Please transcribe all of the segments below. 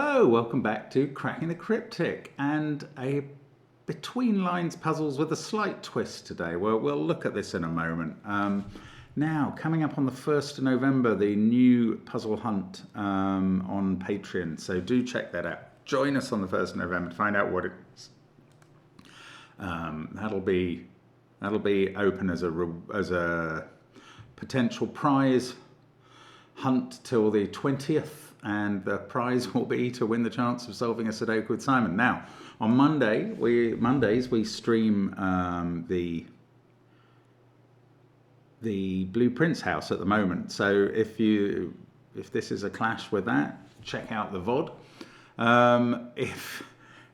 Hello, welcome back to Cracking the Cryptic and a Between Lines puzzles with a slight twist today. We'll look at this in a moment. Now, coming up on the 1st of November, the new puzzle hunt on Patreon. So do check that out. Join us on the 1st of November to find out what it is. That'll be open as a potential prize hunt till the 20th. And the prize will be to win the chance of solving a Sudoku with Simon. Now, on Mondays we stream the Blueprints house at the moment. So if this is a clash with that, check out the VOD.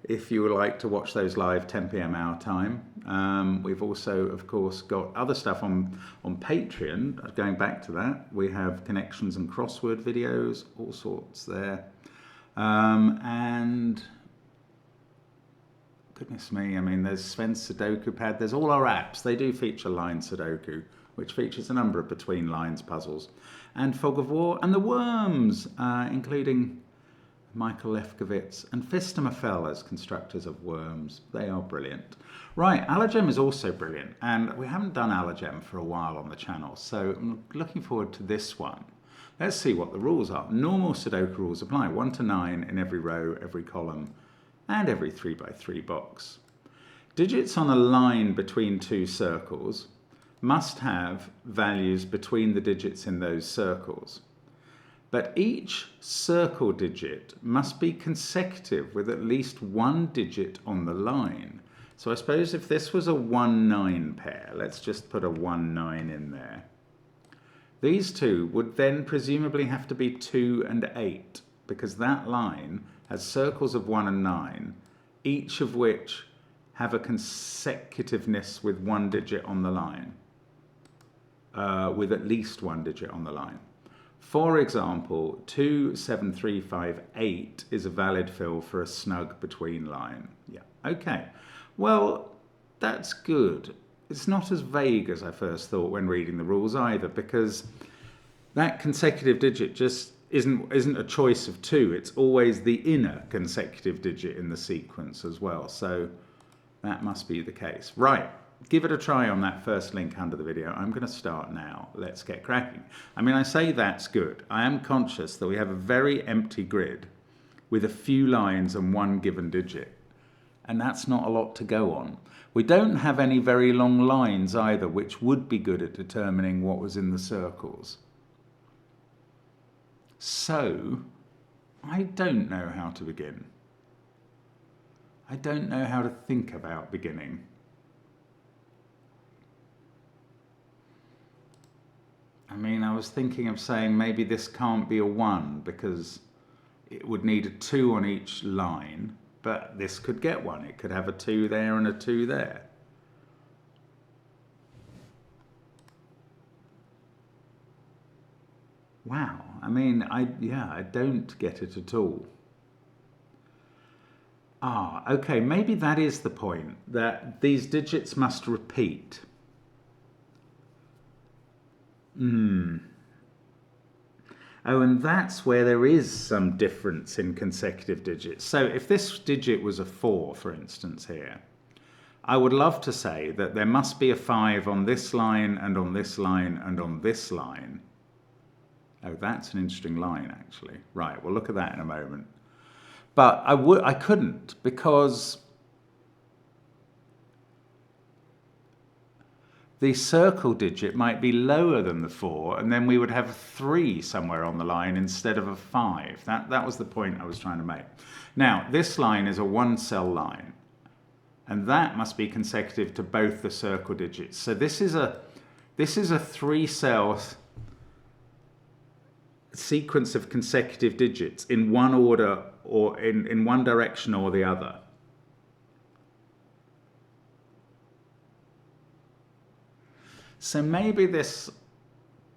If you would like to watch those live 10 p.m. our time, we've also, of course, got other stuff on Patreon. Going back to that, we have connections and crossword videos, all sorts there. And goodness me, I mean, there's SVEN'S SUDOKU PAD. There's all our apps. They do feature Line Sudoku, which features a number of Between Lines puzzles, and Fog of War, and the Worms, including Michael Lefkowitz and Phistomefel as constructors of Worms. They are brilliant. Right, Allogem is also brilliant, and we haven't done Allogem for a while on the channel, so I'm looking forward to this one. Let's see what the rules are. Normal Sudoku rules apply, 1 to 9 in every row, every column, and every 3x3 box. Digits on a line between two circles must have values between the digits in those circles. But each circle digit must be consecutive with at least one digit on the line. So I suppose if this was a 1-9 pair, let's just put a 1-9 in there. These two would then presumably have to be 2 and 8, because that line has circles of 1 and 9, each of which have a consecutiveness with one digit on the line, with at least one digit on the line. For example, 2, 7, 3, 5, 8 is a valid fill for a Snug Between Line. Yeah, okay. Well, that's good. It's not as vague as I first thought when reading the rules either, because that consecutive digit just isn't a choice of 2. It's always the inner consecutive digit in the sequence as well. So that must be the case. Right. Give it a try on that first link under the video. I'm going to start now. Let's get cracking. I mean, I say that's good. I am conscious that we have a very empty grid with a few lines and one given digit. And that's not a lot to go on. We don't have any very long lines either, which would be good at determining what was in the circles. So, I don't know how to begin. I don't know how to think about beginning. I mean, I was thinking of saying maybe this can't be a 1 because it would need a 2 on each line, but this could get 1. It could have a 2 there and a 2 there. Wow, I mean, I don't get it at all. Ah, okay, maybe that is the point, that these digits must repeat. Oh, and that's where there is some difference in consecutive digits. So if this digit was a 4, for instance, here, I would love to say that there must be a 5 on this line and on this line and on this line. Oh, that's an interesting line, actually. Right, we'll look at that in a moment. But I couldn't, because the circle digit might be lower than the 4, and then we would have a 3 somewhere on the line instead of a 5. That was the point I was trying to make. Now, this line is a 1-cell line, and that must be consecutive to both the circle digits. So this is a 3-cell sequence of consecutive digits in one order or in one direction or the other. So maybe this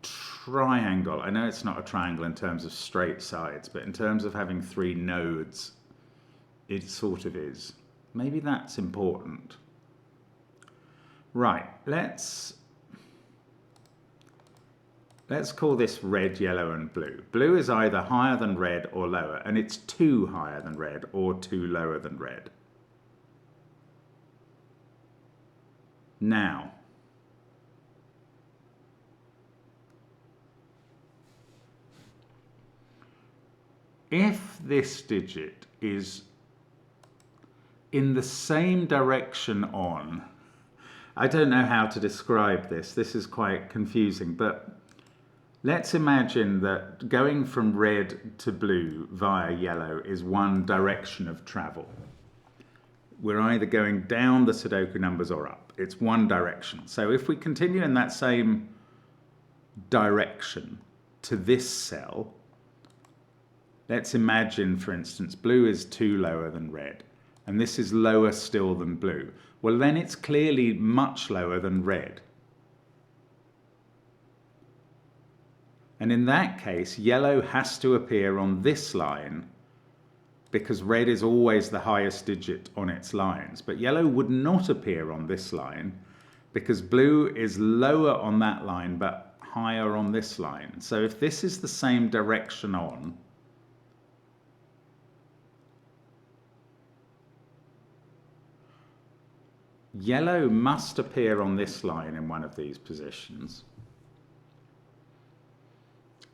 triangle, I know it's not a triangle in terms of straight sides, but in terms of having 3 nodes, it sort of is. Maybe that's important. Right, let's let's call this red, yellow and blue. Blue is either higher than red or lower, and it's 2 higher than red or 2 lower than red. Now, if this digit is in the same direction on, I don't know how to describe this, this is quite confusing, but let's imagine that going from red to blue via yellow is one direction of travel. We're either going down the Sudoku numbers or up. It's one direction. So if we continue in that same direction to this cell, let's imagine, for instance, blue is 2 lower than red, and this is lower still than blue. Well, then it's clearly much lower than red. And in that case, yellow has to appear on this line because red is always the highest digit on its lines. But yellow would not appear on this line because blue is lower on that line but higher on this line. So if this is the same direction on, yellow must appear on this line in one of these positions.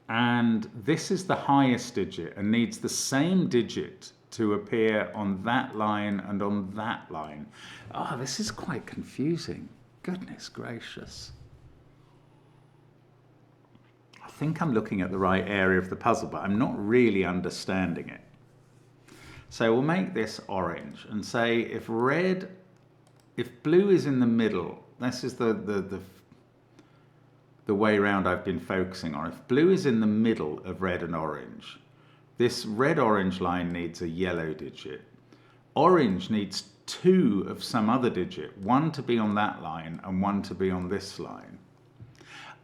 And this is the highest digit and needs the same digit to appear on that line and on that line. Oh, this is quite confusing. Goodness gracious. I think I'm looking at the right area of the puzzle, but I'm not really understanding it. So we'll make this orange and say if blue is in the middle, this is the way round I've been focusing on. If blue is in the middle of red and orange, this red-orange line needs a yellow digit. Orange needs 2 of some other digit, 1 to be on that line and 1 to be on this line.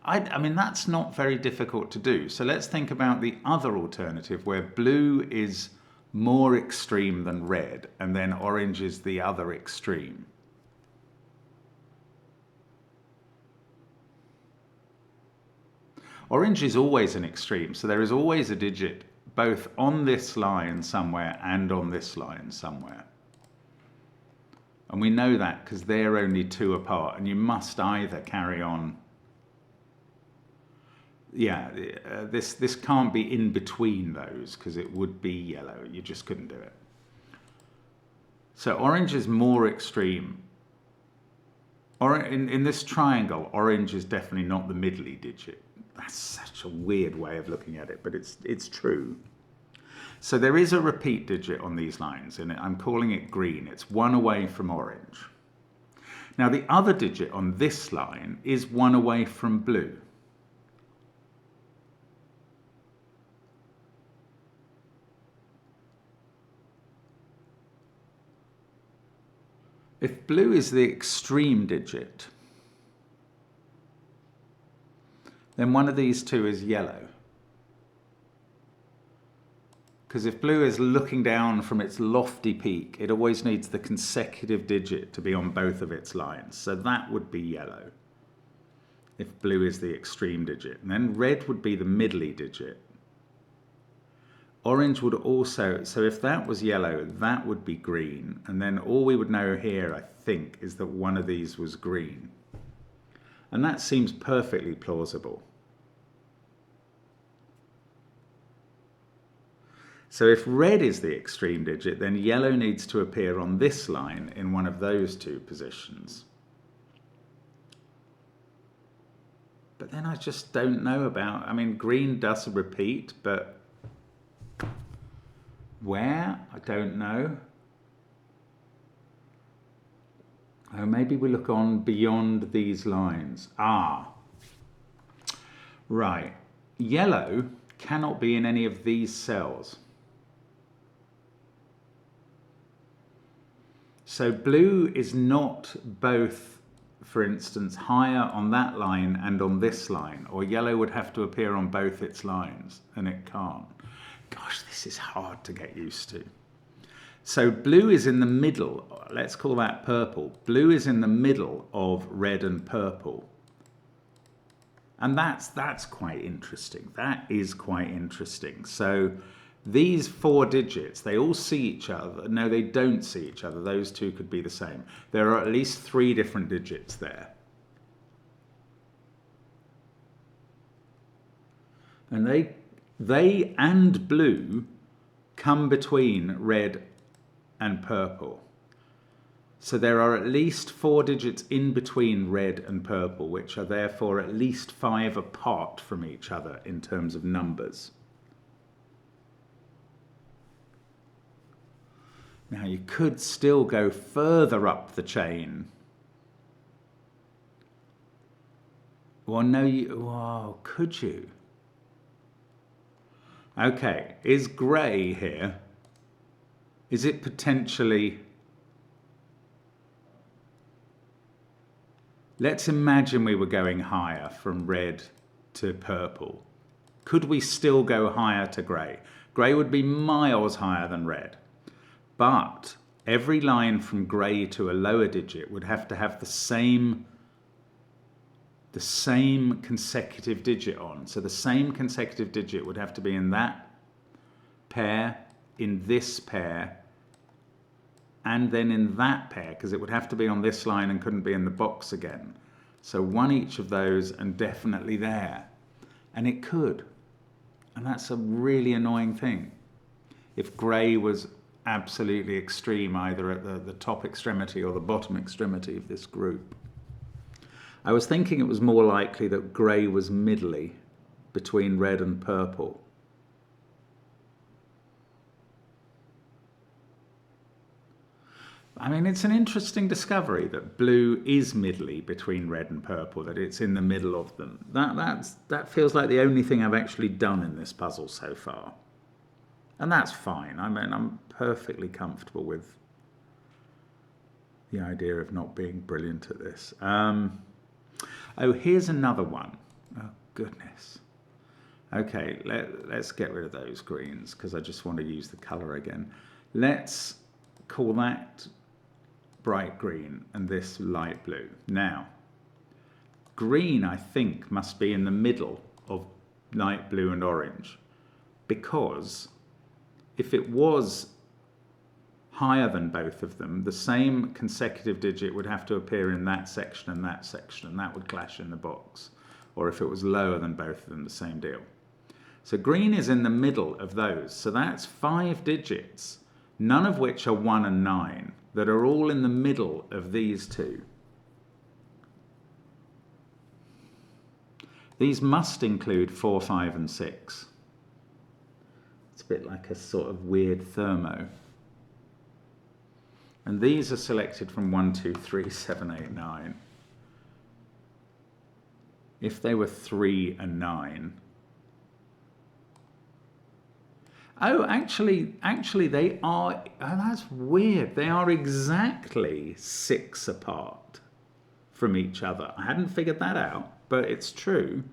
I mean, that's not very difficult to do. So let's think about the other alternative where blue is more extreme than red and then orange is the other extreme. Orange is always an extreme, so there is always a digit both on this line somewhere and on this line somewhere. And we know that because they're only 2 apart, and you must either carry on. Yeah, this can't be in between those because it would be yellow. You just couldn't do it. So orange is more extreme. In this triangle, orange is definitely not the middly digit. That's such a weird way of looking at it, but it's true. So there is a repeat digit on these lines, and I'm calling it green. It's 1 away from orange. Now the other digit on this line is 1 away from blue. If blue is the extreme digit, then one of these 2 is yellow. Because if blue is looking down from its lofty peak, it always needs the consecutive digit to be on both of its lines. So that would be yellow, if blue is the extreme digit. And then red would be the middly digit. Orange would also, so if that was yellow, that would be green. And then all we would know here, I think, is that one of these was green. And that seems perfectly plausible. So if red is the extreme digit, then yellow needs to appear on this line in one of those 2 positions. But then I just don't know about, I mean, green does repeat, but where? I don't know. Oh, maybe we look on beyond these lines. Ah, right. Yellow cannot be in any of these cells. So blue is not both, for instance, higher on that line and on this line, or yellow would have to appear on both its lines, and it can't. Gosh, this is hard to get used to. So blue is in the middle, let's call that purple. Blue is in the middle of red and purple. And that's quite interesting. That is quite interesting. So these 4 digits, they all see each other. No, they don't see each other. Those two could be the same. There are at least 3 different digits there. And they and blue come between red and purple. So there are at least 4 digits in between red and purple, which are therefore at least 5 apart from each other in terms of numbers. Now you could still go further up the chain. Well, no, could you? Okay, is grey here? Is it potentially... Let's imagine we were going higher from red to purple. Could we still go higher to grey? Grey would be miles higher than red. But every line from grey to a lower digit would have to have the same consecutive digit on. So the same consecutive digit would have to be in that pair, in this pair, and then in that pair, because it would have to be on this line and couldn't be in the box again. So one each of those and definitely there. And it could. And that's a really annoying thing. If grey was absolutely extreme, either at the top extremity or the bottom extremity of this group. I was thinking it was more likely that grey was middly between red and purple. I mean, it's an interesting discovery that blue is middly between red and purple, that it's in the middle of them. That feels like the only thing I've actually done in this puzzle so far. And that's fine. I mean, I'm perfectly comfortable with the idea of not being brilliant at this. Oh, here's another one. Oh, goodness. Okay, let's get rid of those greens because I just want to use the colour again. Let's call that bright green and this light blue. Now, green, I think, must be in the middle of light blue and orange, because if it was higher than both of them, the same consecutive digit would have to appear in that section, and that would clash in the box. Or if it was lower than both of them, the same deal. So green is in the middle of those. So that's 5 digits, none of which are 1 and 9, that are all in the middle of these two. These must include 4, 5, and 6. It's a bit like a sort of weird thermo. And these are selected from 1, 2, 3, 7, 8, 9. If they were 3 and 9. Oh, actually they are, oh, that's weird. They are exactly 6 apart from each other. I hadn't figured that out, but it's true.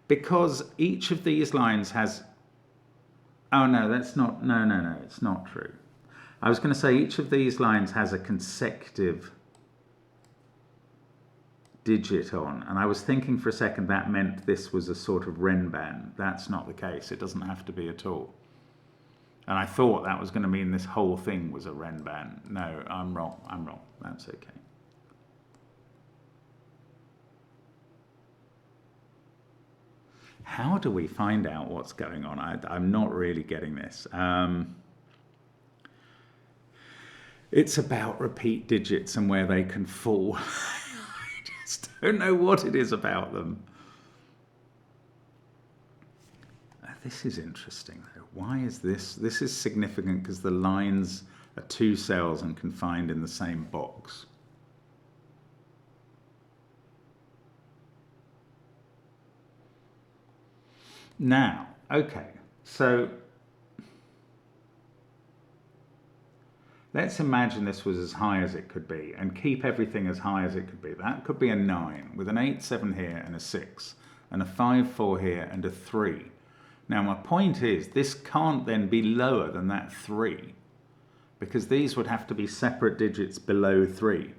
Because each of these lines has, oh no, that's not, no, it's not true. I was going to say each of these lines has a consecutive digit on, and I was thinking for a second that meant this was a sort of Renban. That's not the case. It doesn't have to be at all. And I thought that was going to mean this whole thing was a Renban. No, I'm wrong. That's okay. How do we find out what's going on? I'm not really getting this. It's about repeat digits and where they can fall. I just don't know what it is about them. This is interesting though. Why is this? This is significant because the lines are 2 cells and confined in the same box. Now, okay, so let's imagine this was as high as it could be and keep everything as high as it could be. That could be a 9 with an 8, 7 here and a 6 and a 5, 4 here and a 3. Now my point is this can't then be lower than that 3 because these would have to be separate digits below 3.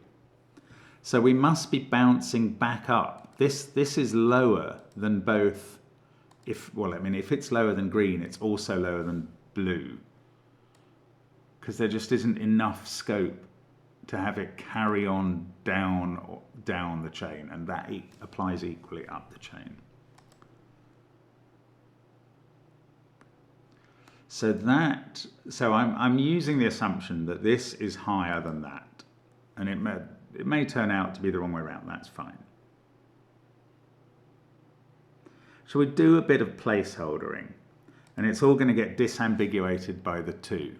So we must be bouncing back up But this is lower than both. If it's lower than green, it's also lower than blue, because there just isn't enough scope to have it carry on down the chain, and that applies equally up the chain. So I'm using the assumption that this is higher than that, and it may turn out to be the wrong way around. That's fine. Shall we do a bit of placeholdering? And it's all going to get disambiguated by the 2.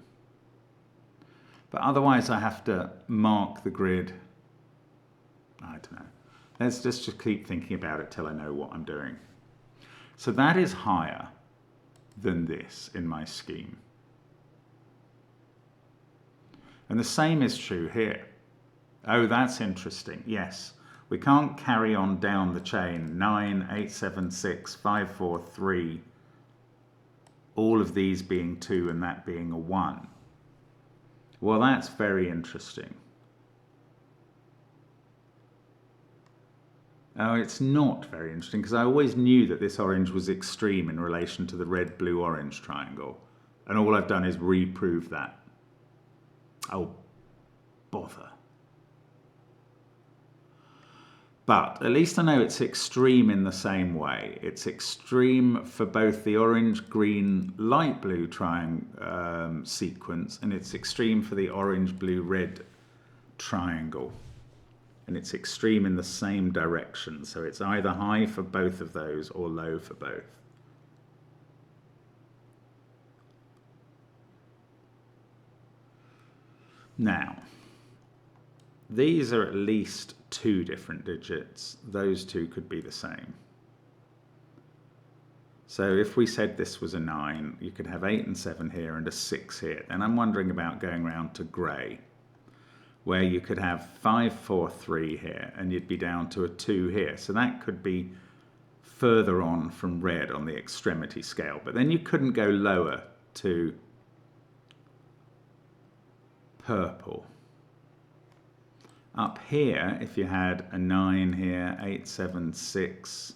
But otherwise I have to mark the grid. I don't know. Let's just keep thinking about it till I know what I'm doing. So that is higher than this in my scheme. And the same is true here. Oh, that's interesting. Yes. We can't carry on down the chain 9, 8, 7, 6, 5, 4, 3, all of these being 2 and that being a 1. Well, that's very interesting. Oh, it's not very interesting, because I always knew that this orange was extreme in relation to the red, blue, orange triangle. And all I've done is reprove that. Oh, bother. But at least I know it's extreme in the same way. It's extreme for both the orange, green, light blue triangle sequence, and it's extreme for the orange, blue, red triangle. And it's extreme in the same direction. So it's either high for both of those or low for both. Now, these are at least 2 different digits. Those 2 could be the same. So if we said this was a 9, you could have 8 and 7 here and a 6 here. Then I'm wondering about going round to grey, where you could have 5, 4, 3 here, and you'd be down to a 2 here. So that could be further on from red on the extremity scale. But then you couldn't go lower to purple. Up here, if you had a 9 here, 8, 7, 6,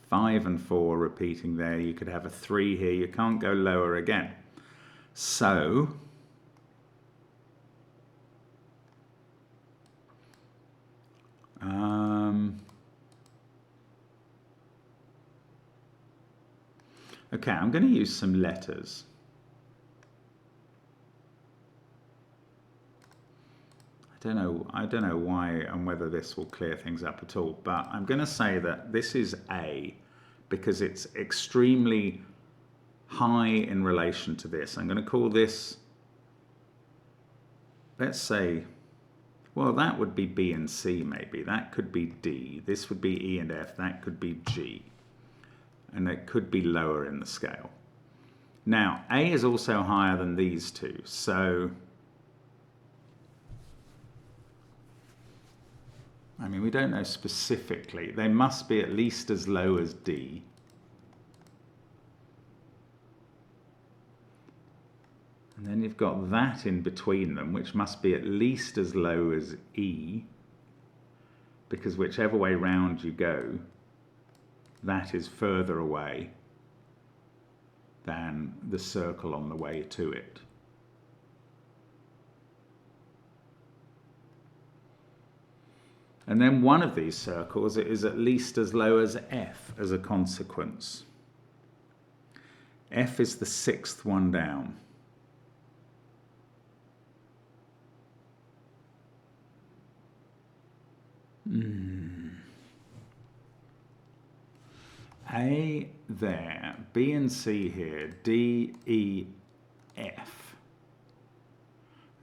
5 and 4 repeating there, you could have a 3 here. You can't go lower again. So, okay, I'm going to use some letters. I don't know why and whether this will clear things up at all, but I'm going to say that this is A because it's extremely high in relation to this. I'm going to call this, let's say, well, that would be B and C maybe. That could be D. This would be E and F. That could be G. And it could be lower in the scale. Now, A is also higher than these 2, so I mean, we don't know specifically. They must be at least as low as D. And then you've got that in between them, which must be at least as low as E, because whichever way round you go, that is further away than the circle on the way to it. And then one of these circles is at least as low as F as a consequence. F is the 6th one down. A there, B and C here, D, E, F.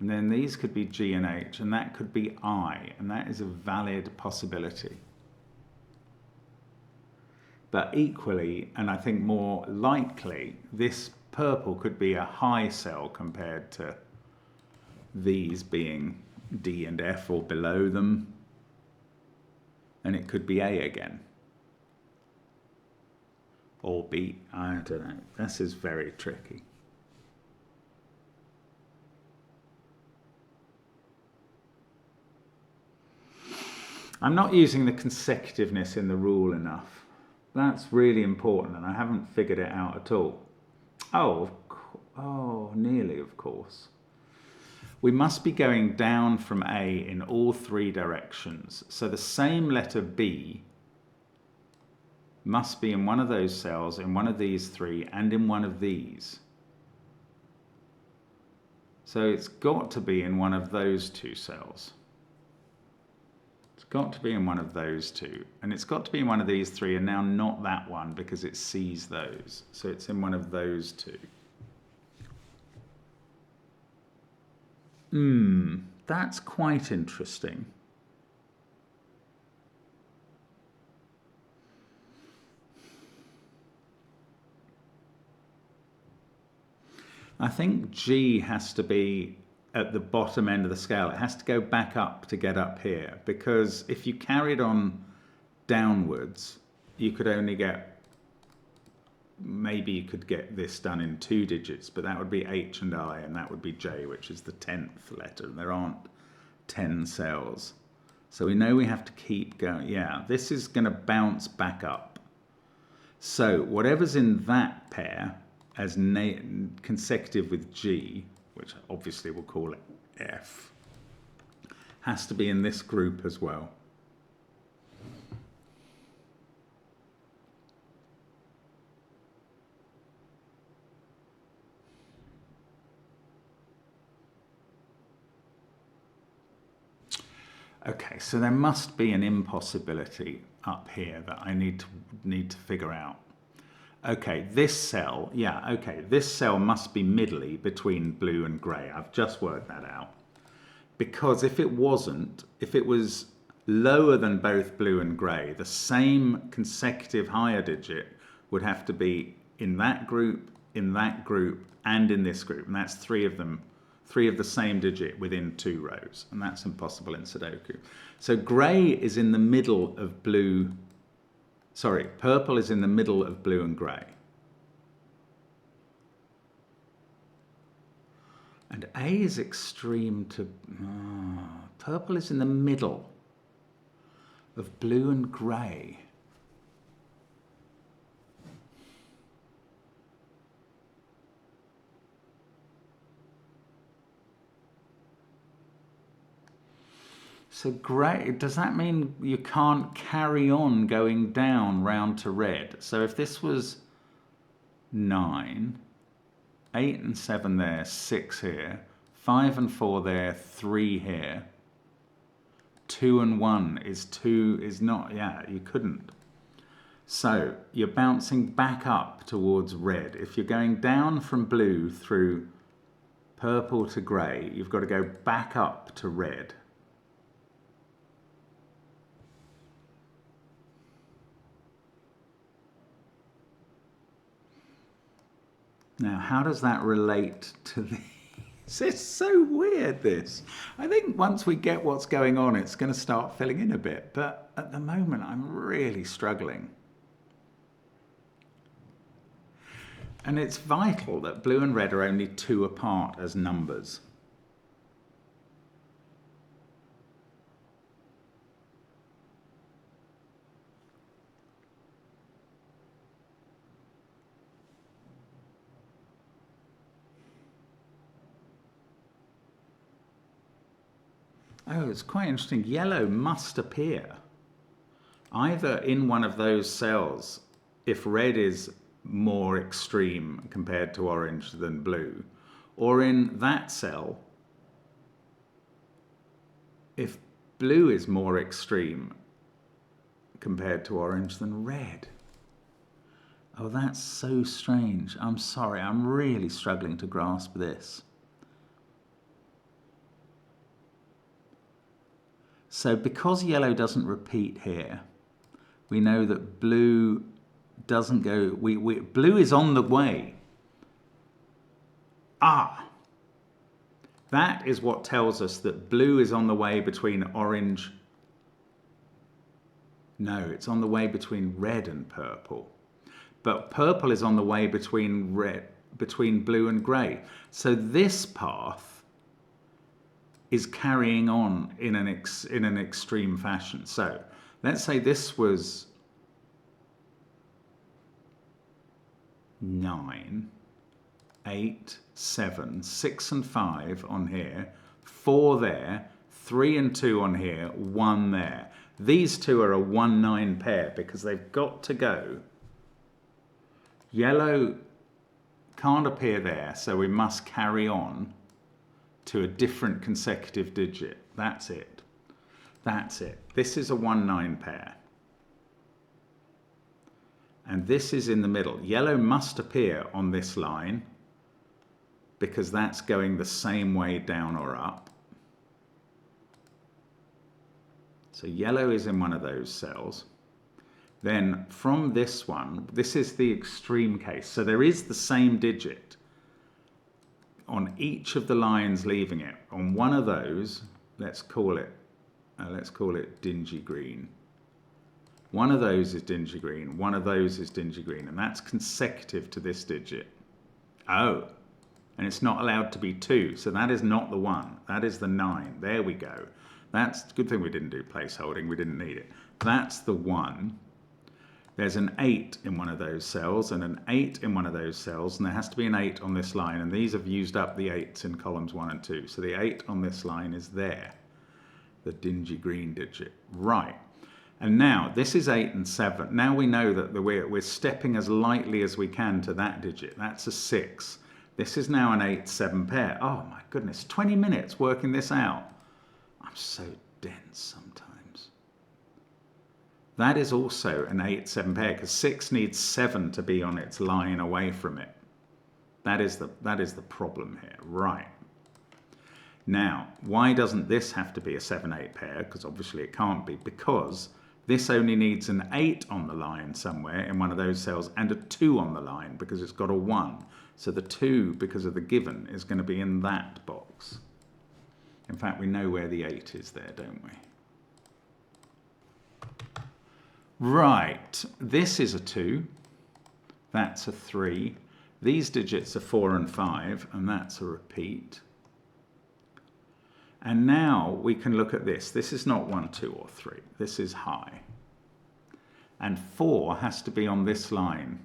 And then these could be G and H, and that could be I, and that is a valid possibility. But equally, and I think more likely, this purple could be a high cell compared to these being D and F or below them. And it could be A again. Or B, I don't know. This is very tricky. I'm not using the consecutiveness in the rule enough. That's really important, and I haven't figured it out at all. Oh, nearly, of course. We must be going down from A in all three directions. So the same letter B must be in one of those cells, in one of these three, and in one of these. So it's got to be in one of those two cells. It's got to be in one of those two. And it's got to be in one of these three, and now not that one because it sees those. So it's in one of those two. That's quite interesting. I think G has to be at the bottom end of the scale. It has to go back up to get up here, because if you carried on downwards, you could only get, maybe you could get this done in 2 digits, but that would be H and I, and that would be J, which is the 10th letter, and there aren't 10 cells. So we know we have to keep going. Yeah, this is going to bounce back up. So whatever's in that pair as consecutive with G, which obviously we'll call it F, has to be in this group as well. Okay, so there must be an impossibility up here that I need to figure out. Okay, this cell, yeah, okay, this cell must be middly between blue and grey. I've just worked that out. Because if it wasn't, if it was lower than both blue and grey, the same consecutive higher digit would have to be in that group, and in this group. And that's 3 of them, 3 of the same digit within 2 rows. And that's impossible in Sudoku. So grey is in the middle of blue. Sorry, purple is in the middle of blue and grey. And A is extreme to... purple is in the middle of blue and grey. So grey, does that mean you can't carry on going down round to red? So if this was 9, 8 and 7 there, 6 here, 5 and 4 there, 3 here, 2 and 1 is not, yeah, you couldn't. So you're bouncing back up towards red. If you're going down from blue through purple to grey, you've got to go back up to red. Now, how does that relate to these? It's so weird, this. I think once we get what's going on, it's going to start filling in a bit. But at the moment, I'm really struggling. And it's vital that blue and red are only 2 apart as numbers. Oh, it's quite interesting. Yellow must appear either in one of those cells if red is more extreme compared to orange than blue, or in that cell if blue is more extreme compared to orange than red. Oh, that's so strange. I'm sorry, I'm really struggling to grasp this. So because yellow doesn't repeat here, we know that blue doesn't go, blue is on the way. That is what tells us that blue is on the way between orange. No, it's on the way between red and purple. But purple is on the way between blue and grey. So this path is carrying on in an extreme fashion. So let's say this was 9, 8, 7, 6 and 5 on here, 4 there, 3 and 2 on here, 1 there. These two are a 1-9 pair because they've got to go. Yellow can't appear there, so we must carry on to a different consecutive digit. That's it. That's it. This is a 1-9 pair. And this is in the middle. Yellow must appear on this line because that's going the same way down or up. So yellow is in one of those cells. Then from this one, this is the extreme case. So there is the same digit on each of the lines leaving it. On one of those, let's call it dingy green. One of those is dingy green, one of those is dingy green, and that's consecutive to this digit. Oh, and it's not allowed to be 2, so that is not the 1, that is the 9. There we go. That's good thing we didn't do placeholding, we didn't need it. That's the 1. There's an 8 in one of those cells and an 8 in one of those cells, and there has to be an 8 on this line, and these have used up the 8s in columns 1 and 2. So the 8 on this line is there, the dingy green digit. Right. And now this is 8 and 7. Now we know that we're stepping as lightly as we can to that digit. That's a 6. This is now an 8-7 pair. Oh my goodness, 20 minutes working this out. I'm so dense sometimes. That is also an 8-7 pair because 6 needs 7 to be on its line away from it. That is the problem here. Right. Now, why doesn't this have to be a 7-8 pair? Because obviously it can't be, because this only needs an 8 on the line somewhere in one of those cells and a 2 on the line because it's got a 1. So the 2, because of the given, is going to be in that box. In fact, we know where the 8 is there, don't we? Right, this is a 2. That's a 3. These digits are 4 and 5, and that's a repeat. And now we can look at this. This is not 1, 2, or 3. This is high. And 4 has to be on this line.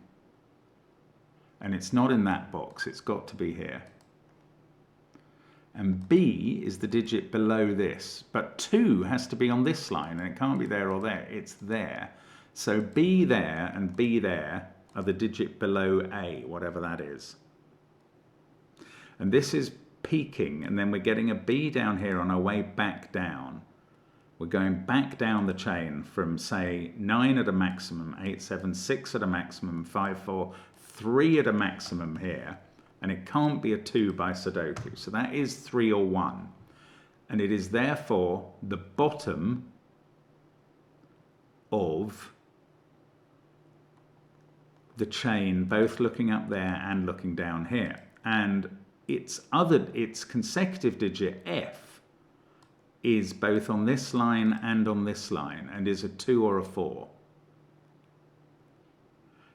And it's not in that box. It's got to be here. And B is the digit below this. But 2 has to be on this line, and it can't be there or there. It's there. So B there and B there are the digit below A, whatever that is. And this is peaking, and then we're getting a B down here on our way back down. We're going back down the chain from, say, 9 at a maximum, 8, 7, 6 at a maximum, 5, 4, 3 at a maximum here, and it can't be a 2 by Sudoku. So that is 3 or 1, and it is therefore the bottom of the chain, both looking up there and looking down here. And its consecutive digit F is both on this line and on this line, and is a 2 or a 4.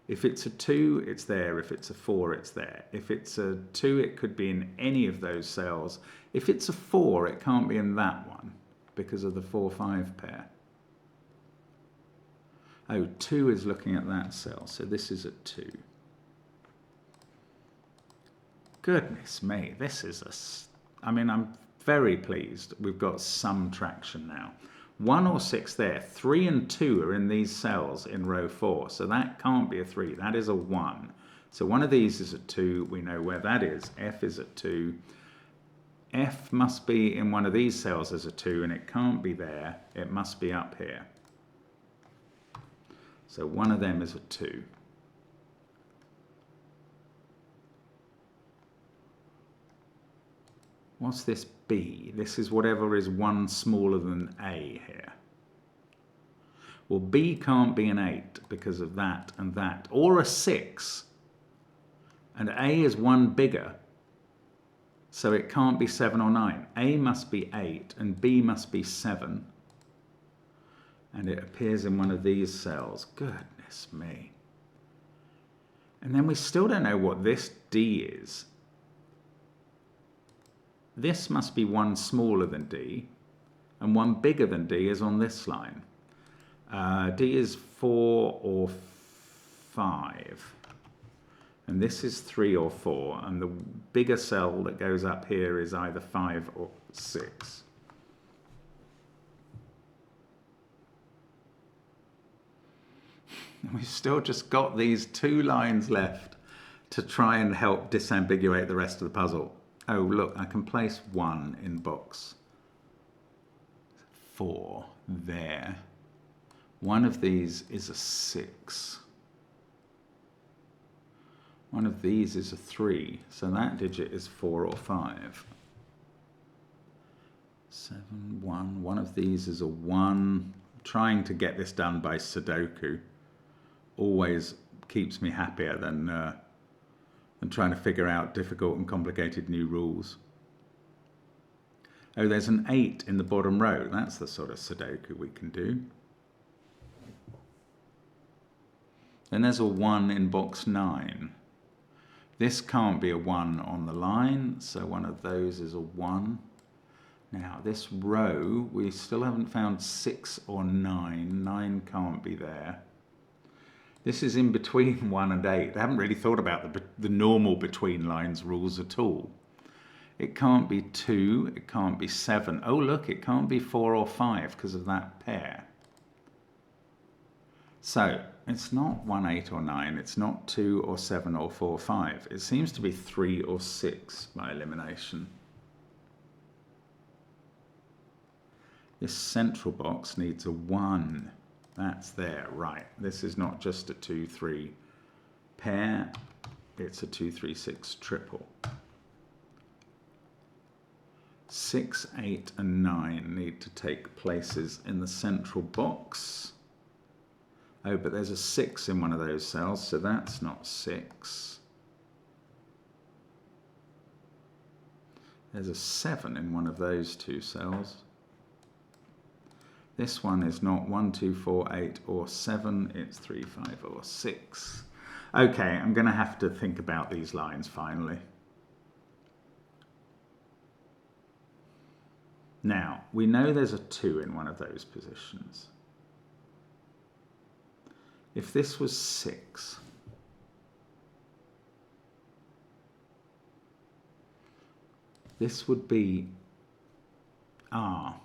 If it's a 2, it's there. If it's a 4, it's there. If it's a 2, it could be in any of those cells. If it's a 4, it can't be in that one because of the 4-5 pair. Oh, 2 is looking at that cell, so this is a 2. Goodness me, this is I mean, I'm very pleased we've got some traction now. 1 or 6 there, 3 and 2 are in these cells in row 4, so that can't be a 3, that is a 1. So one of these is a 2, we know where that is, F is at 2. F must be in one of these cells as a 2, and it can't be there, it must be up here. So one of them is a 2. What's this B? This is whatever is 1 smaller than A here. Well, B can't be an 8 because of that and that, or a 6. And A is 1 bigger, so it can't be 7 or 9. A must be 8 and B must be 7. And it appears in one of these cells. Goodness me. And then we still don't know what this D is. this must be one smaller than D, and one bigger than D is on this line. D is 4 or 5, and this is 3 or 4, and the bigger cell that goes up here is either 5 or 6. We've still just got these 2 lines left to try and help disambiguate the rest of the puzzle. Oh, look, I can place 1 in box 4 there. One of these is a 6. One of these is a 3, so that digit is 4 or 5. 7, 1. One of these is a 1. Trying to get this done by Sudoku always keeps me happier than trying to figure out difficult and complicated new rules. Oh, there's an 8 in the bottom row. That's the sort of Sudoku we can do. Then there's a 1 in box 9. This can't be a 1 on the line, so one of those is a 1. Now, this row, we still haven't found 6 or 9. 9 can't be there. This is in between 1 and 8. I haven't really thought about the normal between lines rules at all. It can't be 2, it can't be 7. Oh, look, it can't be 4 or 5 because of that pair. So, it's not 1, 8 or 9. It's not 2 or 7 or 4 or 5. It seems to be 3 or 6 by elimination. This central box needs a 1. That's there, right. This is not just a 2, 3 pair. It's a 2, 3, 6 triple. 6, 8 and 9 need to take places in the central box. Oh, but there's a 6 in one of those cells, so that's not 6. There's a 7 in one of those 2 cells. This one is not 1, 2, 4, 8 or 7, it's 3, 5 or 6. Okay, I'm going to have to think about these lines finally. Now, we know there's a 2 in one of those positions. If this was 6, this would be R.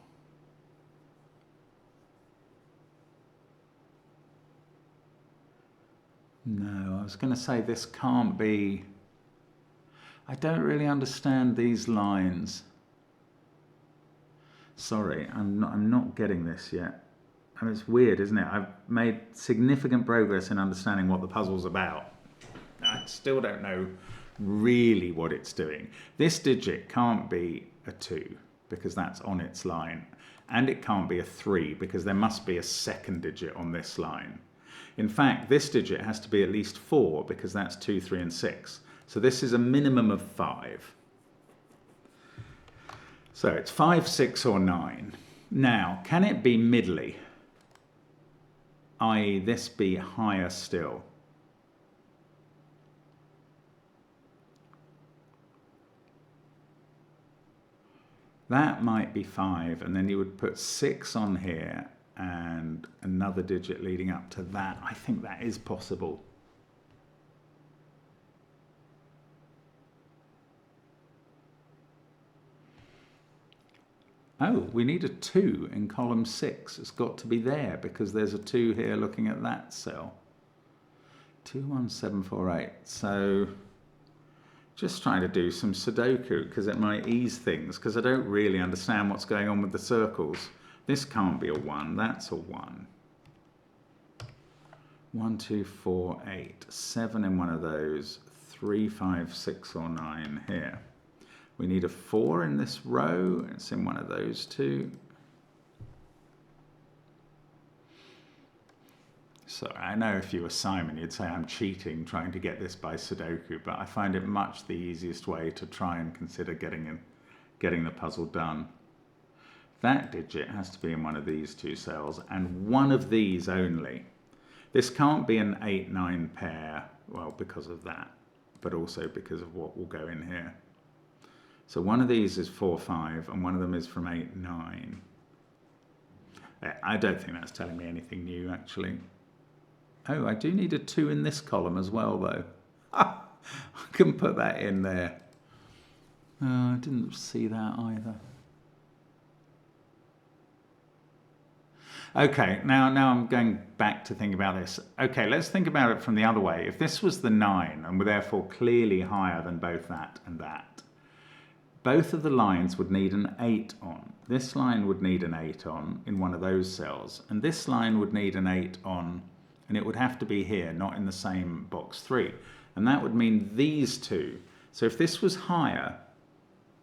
No, I was going to say this can't be. I don't really understand these lines. Sorry, I'm not getting this yet. I mean, it's weird, isn't it? I've made significant progress in understanding what the puzzle's about. I still don't know really what it's doing. This digit can't be a 2 because that's on its line. And it can't be a 3 because there must be a second digit on this line. In fact, this digit has to be at least 4 because that's 2, 3 and 6. So this is a minimum of 5. So it's 5, 6 or 9. Now, can it be middly? I.e. this be higher still? That might be 5, and then you would put 6 on here and another digit leading up to that. I think that is possible. Oh, we need a 2 in column 6. It's got to be there because there's a 2 here looking at that cell. 2, 1, 7, 4, 8. So just trying to do some Sudoku because it might ease things because I don't really understand what's going on with the circles. This can't be a 1. That's a 1. 1, 2, 4, 8. 7 in one of those. 3, 5, 6 or 9 here. We need a 4 in this row. It's in one of those 2. So I know if you were Simon, you'd say I'm cheating trying to get this by Sudoku, but I find it much the easiest way to try and consider getting the puzzle done. That digit has to be in one of these 2 cells, and one of these only. This can't be an 8, 9 pair, well, because of that, but also because of what will go in here. So one of these is 4, 5, and one of them is from 8, 9. I don't think that's telling me anything new, actually. Oh, I do need a 2 in this column as well, though. I can put that in there. I didn't see that either. Okay, now I'm going back to think about this. Okay, let's think about it from the other way. If this was the 9, and were therefore clearly higher than both that and that, both of the lines would need an 8 on. This line would need an 8 on in one of those cells, and this line would need an 8 on, and it would have to be here, not in the same box 3. And that would mean these two. So if this was higher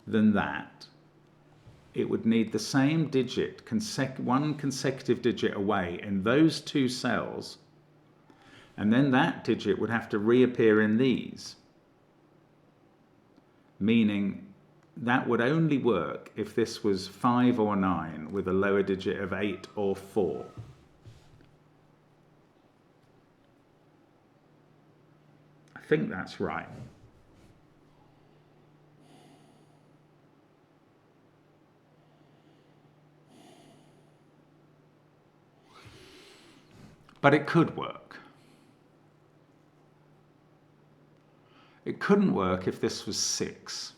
than that, it would need the same digit, one consecutive digit away in those two cells, and then that digit would have to reappear in these, meaning that would only work if this was 5 or 9 with a lower digit of 8 or 4. I think that's right. But it could work. It couldn't work if this was 6.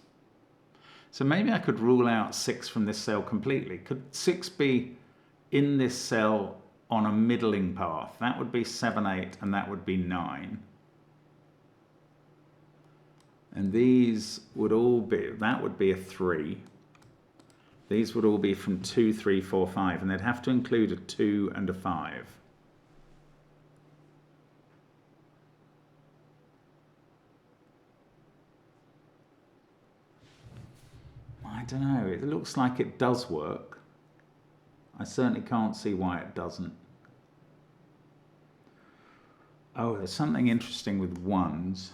So maybe I could rule out 6 from this cell completely. Could 6 be in this cell on a middling path? That would be 7, 8, and that would be 9. And these would all be, that would be a 3. These would all be from 2, 3, 4, 5, and they'd have to include a 2 and a 5. I don't know, it looks like it does work. I certainly can't see why it doesn't. Oh, there's something interesting with 1s.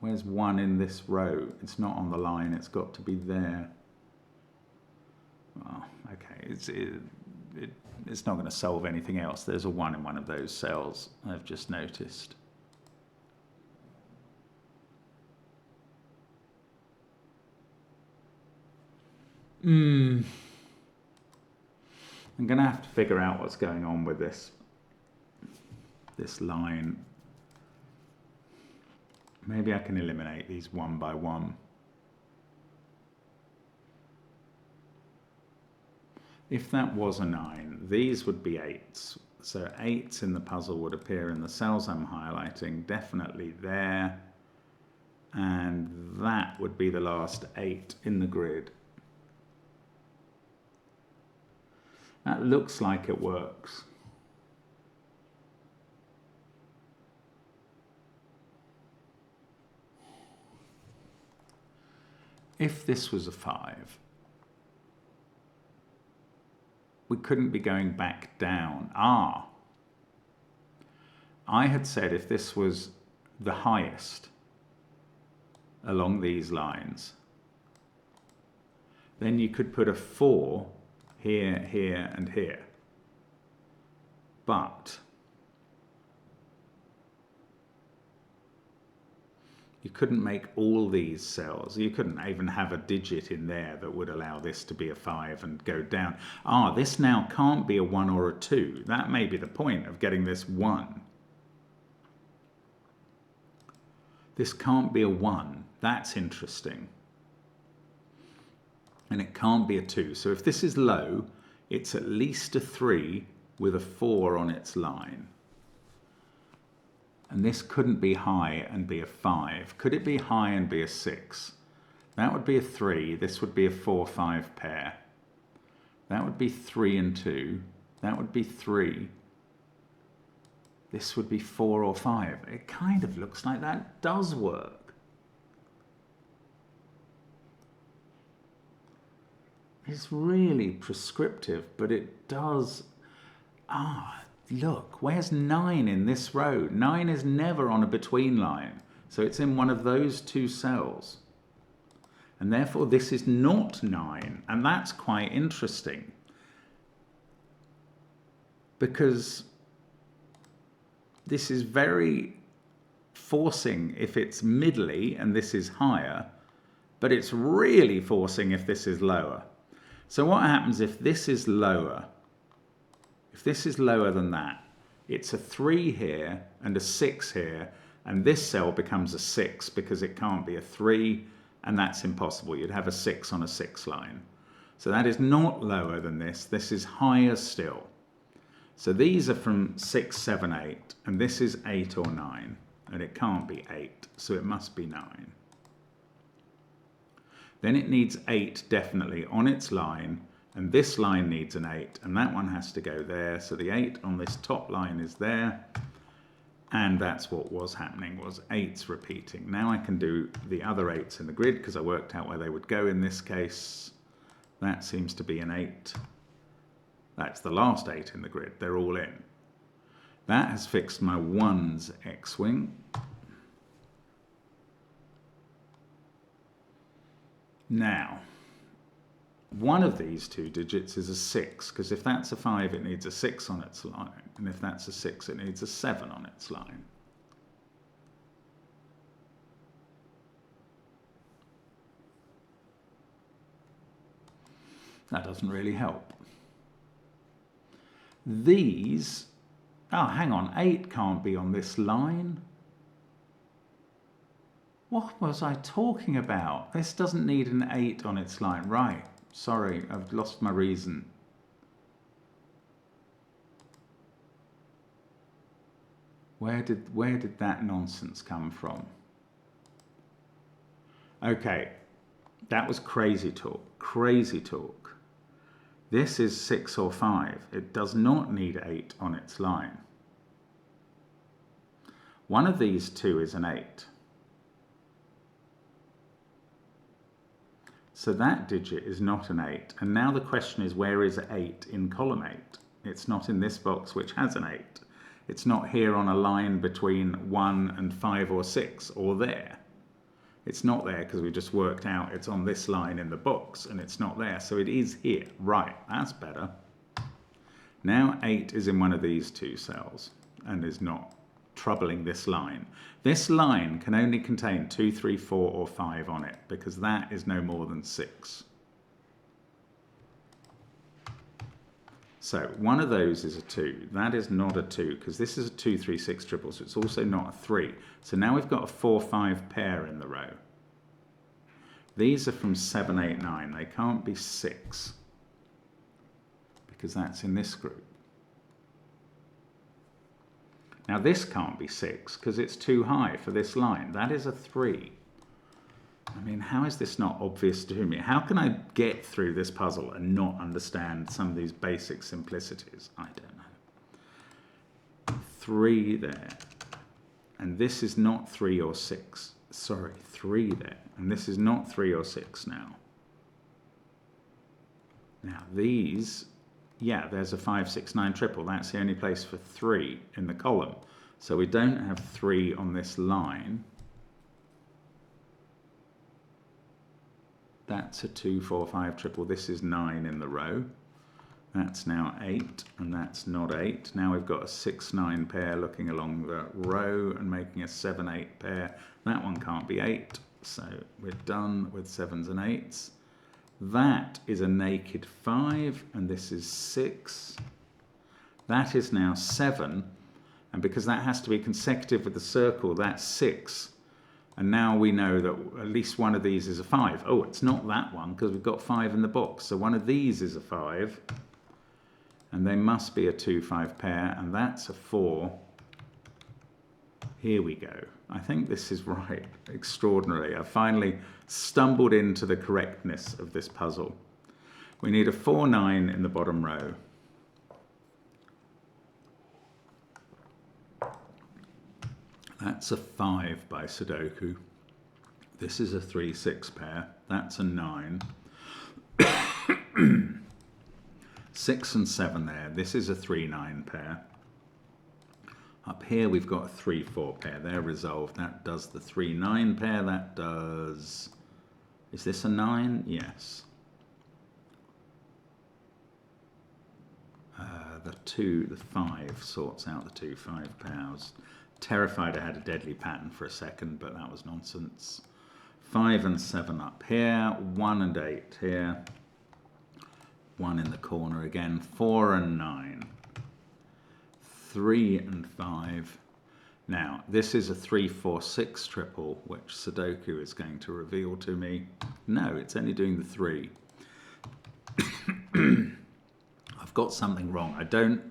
Where's 1 in this row? It's not on the line, it's got to be there. Oh, okay, it's not going to solve anything else. There's a 1 in one of those cells, I've just noticed. I'm going to have to figure out what's going on with this line. Maybe I can eliminate these one by one. If that was a 9, these would be 8s. So 8s in the puzzle would appear in the cells I'm highlighting, definitely there. And that would be the last 8 in the grid. That looks like it works. If this was a 5, we couldn't be going back down. I had said if this was the highest along these lines, then you could put a 4 here, here, and here. But you couldn't make all these cells. You couldn't even have a digit in there that would allow this to be a 5 and go down. This now can't be a 1 or a 2. That may be the point of getting this 1. This can't be a 1. That's interesting. And it can't be a 2. So if this is low, it's at least a 3 with a 4 on its line. And this couldn't be high and be a 5. Could it be high and be a 6? That would be a 3. This would be a 4-5 pair. That would be 3 and 2. That would be 3. This would be 4 or 5. It kind of looks like that does work. It's really prescriptive, but it does. Look, where's 9 in this row? 9 is never on a between line, so it's in one of those two cells. And therefore this is not 9, and that's quite interesting. Because this is very forcing if it's middly and this is higher, but it's really forcing if this is lower. So what happens if this is lower? If this is lower than that, it's a 3 here and a 6 here, and this cell becomes a 6 because it can't be a 3, and that's impossible. You'd have a 6 on a 6 line. So that is not lower than this. This is higher still. So these are from 6, 7, 8, and this is 8 or 9, and it can't be 8, so it must be 9. Then it needs 8 definitely on its line, and this line needs an 8, and that one has to go there. So the 8 on this top line is there, and that's what was happening, was 8s repeating. Now I can do the other 8s in the grid because I worked out where they would go in this case. That seems to be an 8. That's the last 8 in the grid. They're all in. That has fixed my 1's X-wing. Now, one of these 2 digits is a 6, because if that's a 5, it needs a 6 on its line. And if that's a 6, it needs a 7 on its line. That doesn't really help. These, oh, hang on, 8 can't be on this line. What was I talking about? This doesn't need an 8 on its line. Right, sorry, I've lost my reason. Where did that nonsense come from? Okay, that was crazy talk, crazy talk. This is 6 or 5. It does not need 8 on its line. One of these 2 is an 8. So that digit is not an 8. And now the question is, where is 8 in column 8? It's not in this box, which has an 8. It's not here on a line between 1 and 5 or 6, or there. It's not there because we just worked out it's on this line in the box, and it's not there. So it is here. Right, that's better. Now 8 is in one of these 2 cells and is not troubling this line. This line can only contain 2, 3, 4 or 5 on it, because that is no more than 6. So one of those is a 2. That is not a 2, because this is a 2, 3, 6 triple, so it's also not a 3. So now we've got a 4, 5 pair in the row. These are from 7, 8, 9. They can't be 6, because that's in this group. Now this can't be 6, because it's too high for this line. That is a 3. I mean, how is this not obvious to me? How can I get through this puzzle and not understand some of these basic simplicities? I don't know. 3 there. And this is not 3 or 6. Sorry, 3 there. And this is not 3 or 6 now. Now these, yeah, there's a 5, 6, 9 triple. That's the only place for 3 in the column. So we don't have 3 on this line. That's a 2, 4, 5 triple. This is 9 in the row. That's now 8, and that's not 8. Now we've got a 6, 9 pair looking along the row and making a 7, 8 pair. That one can't be 8, so we're done with 7s and 8s. That is a naked 5, and this is 6. That is now 7, and because that has to be consecutive with the circle, that's 6. And now we know that at least one of these is a 5. Oh, it's not that one, because we've got 5 in the box. So one of these is a 5. And they must be a 2, 5 pair. And that's a 4. Here we go. I think this is right. Extraordinary. I finally stumbled into the correctness of this puzzle. We need a 4, 9 in the bottom row. That's a 5 by Sudoku. This is a 3, 6 pair. That's a 9. 6 and 7 there. This is a 3, 9 pair. Up here we've got a 3, 4 pair. They're resolved. That does the 3, 9 pair. That does... Is this a 9? Yes. The 5 sorts out the 2, 5 pairs. Terrified I had a deadly pattern for a second, but that was nonsense. 5 and 7 up here, 1 and 8 here, 1 in the corner again, 4 and 9, 3 and 5. Now, this is a 3, 4, 6 triple, which Sudoku is going to reveal to me. No, it's only doing the 3. I've got something wrong. I don't...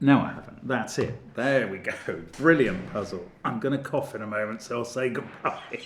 No, I haven't. That's it. There we go. Brilliant puzzle. I'm going to cough in a moment, so I'll say goodbye.